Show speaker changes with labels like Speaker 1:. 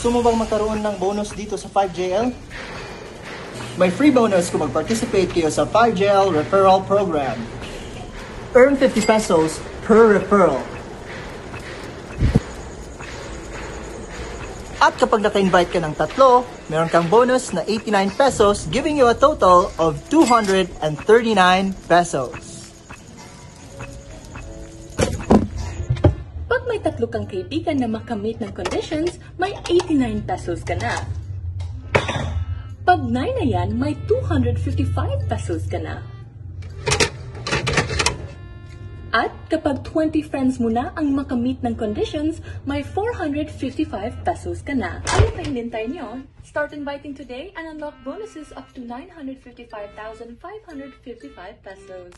Speaker 1: Gusto mo bang magkaroon ng bonus dito sa 5JL? May free bonus kung mag-participate kayo sa 5JL Referral Program. Earn 50 pesos per referral. At kapag naka-invite ka ng 3, meron kang bonus na 89 pesos, giving you a total of 239 pesos.
Speaker 2: Pag may 3 kang kaibigan na makamit ng conditions, may 89 pesos ka na. Pag 9 na yan, may 255 pesos ka na. At kapag 20 friends mo na ang makamit ng conditions, may 455 pesos ka na. Ano pa hinintay nyo? Start inviting today and unlock bonuses up to 955,555 pesos.